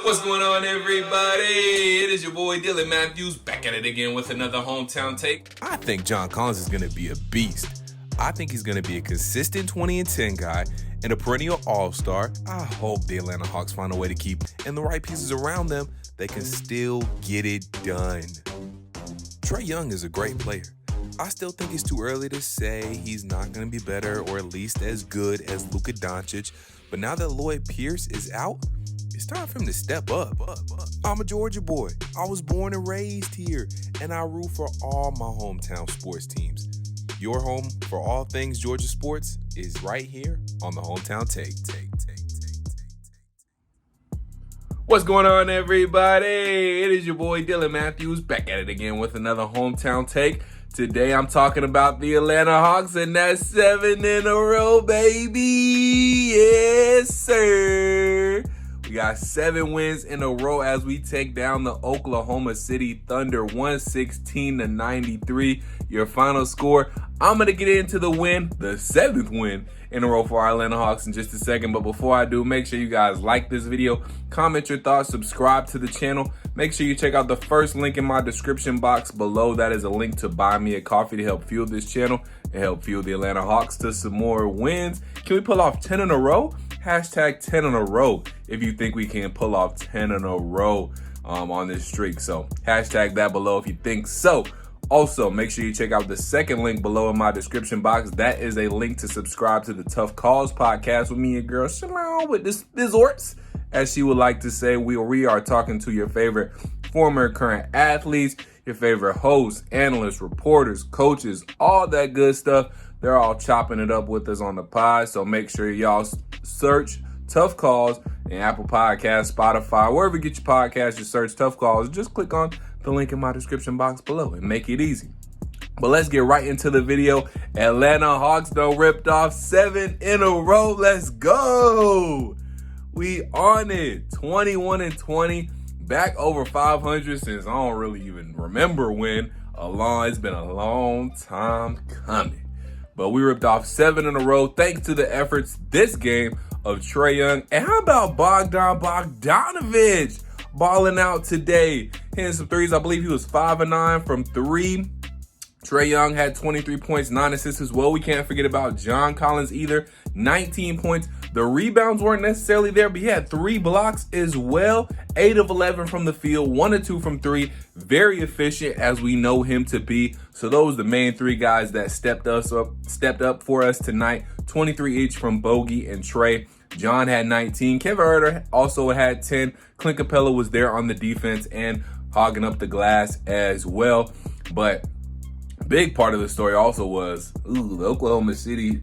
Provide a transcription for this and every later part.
What's going on, everybody? It is your boy Dylan Mathews back at it again with another hometown take. I think John Collins is going to be a beast. I think he's going to be a consistent 20-10 guy and a perennial all-star. I hope the Atlanta Hawks find a way to keep and the right pieces around them. They can still get it done. Trae Young is a great player. I still think it's too early to say he's not going to be better or at least as good as Luka Doncic. But now that Lloyd Pierce is out, it's time for him to step up. I'm a Georgia boy. I was born and raised here, and I root for all my hometown sports teams. Your home for all things Georgia sports is right here on the Hometown Take. What's going on, everybody? It is your boy Dylan Mathews back at it again with another hometown take. Today I'm talking about the Atlanta Hawks, and that's 7 in a row, baby. Yes, sir. We got 7 wins in a row as we take down the Oklahoma City Thunder 116-93. Your final score. I'm going to get into the win, the 7th win in a row for our Atlanta Hawks in just a second. But before I do, make sure you guys like this video, comment your thoughts, subscribe to the channel. Make sure you check out the first link in my description box below. That is a link to buy me a coffee to help fuel this channel and help fuel the Atlanta Hawks to some more wins. Can we pull off 10 in a row? Hashtag 10 in a row if you think we can pull off 10 in a row on this streak. So hashtag that below if you think so. Also, make sure you check out the second link below in my description box. That is a link to subscribe to the Tough Calls podcast with me and girl Symone with the Sports. As she would like to say, we are talking to your favorite former and current athletes, your favorite hosts, analysts, reporters, coaches, all that good stuff. They're all chopping it up with us on the pod. So make sure y'all search Tough Calls in Apple Podcasts, Spotify, wherever you get your podcasts, you search Tough Calls. Just click on the link in my description box below and make it easy. But let's get right into the video. Atlanta Hawks done ripped off 7 in a row. Let's go. We on it. 21-20. Back over 500 since I don't really even remember when. It's been a long time coming. But we ripped off 7 in a row thanks to the efforts this game of Trae Young. And how about Bogdanovich balling out today? Hitting some threes. I believe he was 5-9 from 3. Trae Young had 23 points, 9 assists as well. We can't forget about John Collins either. 19 points. The rebounds weren't necessarily there, but he had 3 blocks as well. 8 of 11 from the field, 1 of 2 from 3. Very efficient as we know him to be. So those are the main 3 guys that stepped up for us tonight. 23 each from Bogey and Trae. John had 19. Kevin Huerter also had 10. Clint Capella was there on the defense and hogging up the glass as well. But big part of the story also was the Oklahoma City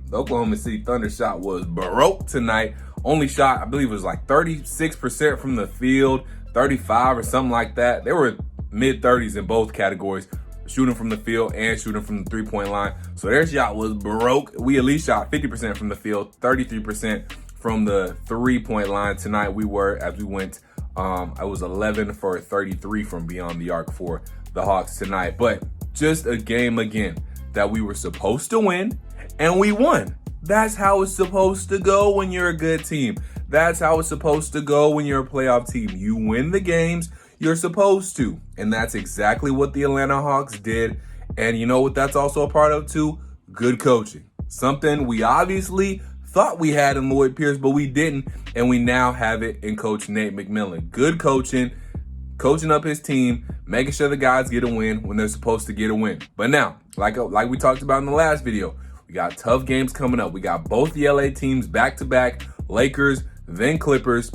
Thunder shot was broke tonight. Only shot, I believe it was like 36% from the field, 35 or something like that. They were mid-30s in both categories, shooting from the field and shooting from the three-point line. So their shot was broke. We at least shot 50% from the field, 33% from the three-point line. Tonight we were, as we went, I was 11 for 33 from beyond the arc for the Hawks tonight. But just a game again that we were supposed to win, and we won. That's how it's supposed to go when you're a good team. That's how it's supposed to go when you're a playoff team. You win the games you're supposed to, and that's exactly what the Atlanta Hawks did. And you know what that's also a part of too? Good coaching. Something we obviously thought we had in Lloyd Pierce, but we didn't, and we now have it in Coach Nate McMillan. Good coaching up his team, making sure the guys get a win when they're supposed to get a win. But now, like we talked about in the last video, we got tough games coming up. We got both the LA teams back-to-back, Lakers, then Clippers.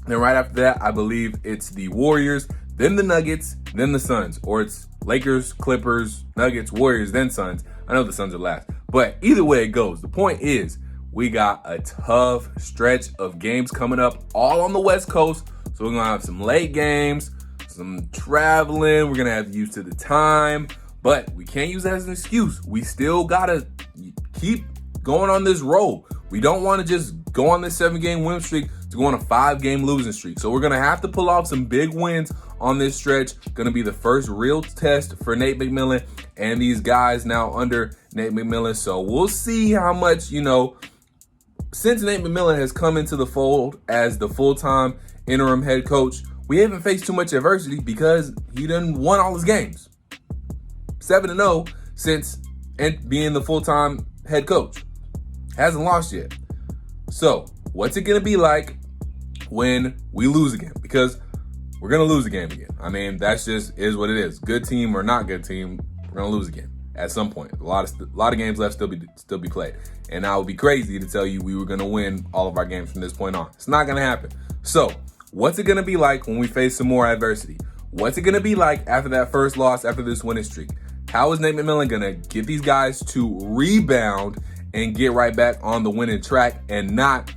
Then right after that, I believe it's the Warriors, then the Nuggets, then the Suns. Or it's Lakers, Clippers, Nuggets, Warriors, then Suns. I know the Suns are last. But either way it goes, the point is we got a tough stretch of games coming up all on the West Coast. So we're going to have some late games, some traveling. We're going to have to use to the time. But we can't use that as an excuse. We still got to keep going on this roll. We don't want to just go on this 7-game win streak to go on a 5-game losing streak. So we're going to have to pull off some big wins on this stretch. Going to be the first real test for Nate McMillan and these guys now under Nate McMillan. So we'll see how much, since Nate McMillan has come into the fold as the full-time interim head coach, we haven't faced too much adversity because he done won all his games. 7-0 since being the full-time head coach. Hasn't lost yet. So, what's it going to be like when we lose again? Because we're going to lose a game again. I mean, that's just is what it is. Good team or not good team, we're going to lose again at some point. A lot of games left still be played. And I would be crazy to tell you we were going to win all of our games from this point on. It's not going to happen. So, what's it going to be like when we face some more adversity? What's it going to be like after that first loss, after this winning streak? How is Nate McMillan going to get these guys to rebound and get right back on the winning track and not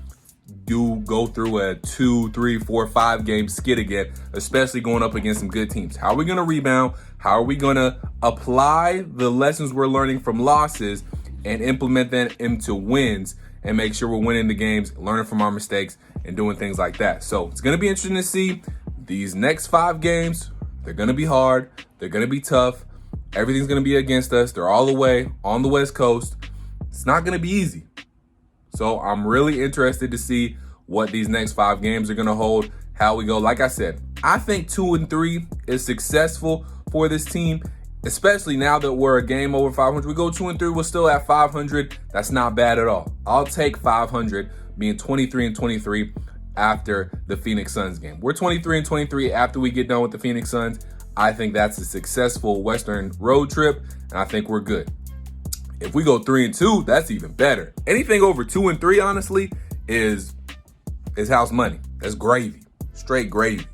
go through a 2, 3, 4, 5 game skid again, especially going up against some good teams? How are we going to rebound? How are we going to apply the lessons we're learning from losses and implement them into wins and make sure we're winning the games, learning from our mistakes, and doing things like that? So it's going to be interesting to see these next 5 games. They're going to be hard. They're going to be tough. Everything's going to be against us. They're all the way on the West Coast. It's not going to be easy. So I'm really interested to see what these next 5 games are going to hold, how we go. Like I said, I think 2-3 is successful for this team, especially now that we're a game over 500. We go 2-3, we're still at 500. That's not bad at all. I'll take 500, being 23-23 after the Phoenix Suns game. We're 23-23 after we get done with the Phoenix Suns. I think that's a successful Western road trip, and I think we're good. If we go 3-2, that's even better. Anything over 2-3, honestly, is house money. That's gravy, straight gravy.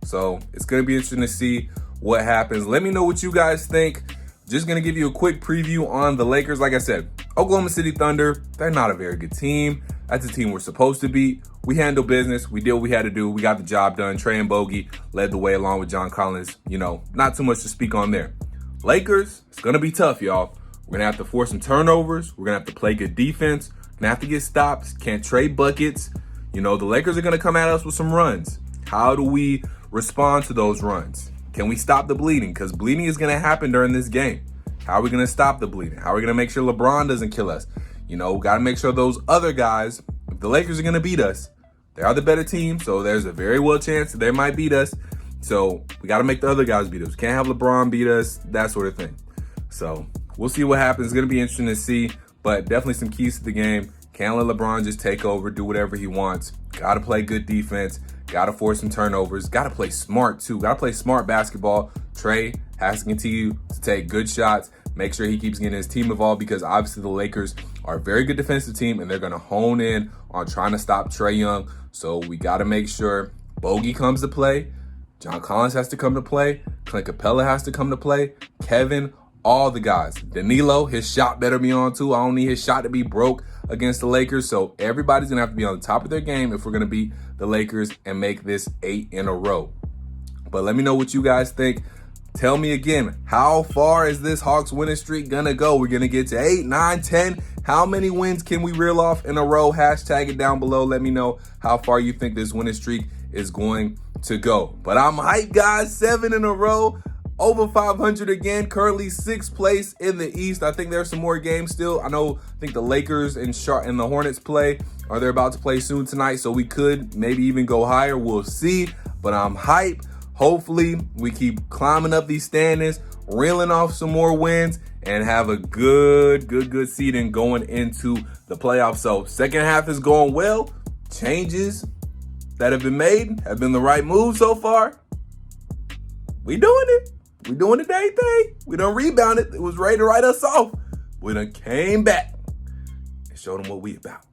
So it's going to be interesting to see what happens. Let me know what you guys think. Just going to give you a quick preview on the Lakers. Like I said, Oklahoma City Thunder, they're not a very good team. That's a team we're supposed to beat. We handled business. We did what we had to do. We got the job done. Trey and Bogey led the way along with John Collins. Not too much to speak on there. Lakers, it's going to be tough, y'all. We're going to have to force some turnovers. We're going to have to play good defense. We're going to have to get stops. Can't trade buckets. The Lakers are going to come at us with some runs. How do we respond to those runs? Can we stop the bleeding? Because bleeding is going to happen during this game. How are we going to stop the bleeding? How are we going to make sure LeBron doesn't kill us? We got to make sure those other guys, if the Lakers are going to beat us, they are the better team, so there's a very well chance that they might beat us. So we got to make the other guys beat us. Can't have LeBron beat us, that sort of thing. So we'll see what happens. It's going to be interesting to see, but definitely some keys to the game. Can't let LeBron just take over, do whatever he wants. Got to play good defense. Got to force some turnovers. Got to play smart, too. Got to play smart basketball. Trey has to continue to take good shots. Make sure he keeps getting his team involved because obviously the Lakers are a very good defensive team and they're going to hone in on trying to stop Trey Young. So we got to make sure Bogey comes to play. John Collins has to come to play. Clint Capella has to come to play. Kevin, all the guys. Danilo, his shot better be on too. I don't need his shot to be broke against the Lakers. So everybody's going to have to be on the top of their game if we're going to beat the Lakers and make this 8 in a row. But let me know what you guys think. Tell me again, how far is this Hawks winning streak going to go? We're going to get to 8, 9, 10. How many wins can we reel off in a row? Hashtag it down below. Let me know how far you think this winning streak is going to go. But I'm hyped, guys. 7 in a row. Over 500 again. Currently 6th place in the East. I think there's some more games still. I think the Lakers and the Hornets play, or they're about to play soon tonight. So we could maybe even go higher. We'll see. But I'm hyped. Hopefully, we keep climbing up these standings, reeling off some more wins, and have a good seeding going into the playoffs. So second half is going well. Changes that have been made have been the right move so far. We doing it. We doing the dang thing. We done rebounded. It was ready to write us off. We done came back and showed them what we about.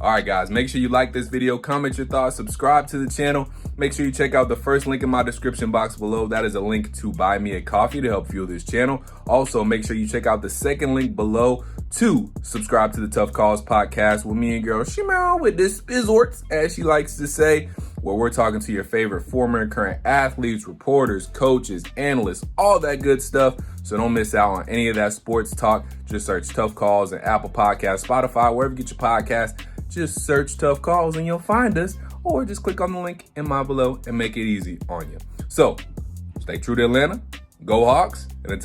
All right, guys, make sure you like this video, comment your thoughts, subscribe to the channel. Make sure you check out the first link in my description box below. That is a link to buy me a coffee to help fuel this channel. Also, make sure you check out the second link below to subscribe to the Tough Calls podcast with me and girl Symone with the Sports, as she likes to say, where we're talking to your favorite former and current athletes, reporters, coaches, analysts, all that good stuff. So don't miss out on any of that sports talk. Just search Tough Calls and Apple Podcasts, Spotify, wherever you get your podcast. Just search Tough Calls and you'll find us, or just click on the link in my below and make it easy on you. So stay true to Atlanta, go Hawks, and until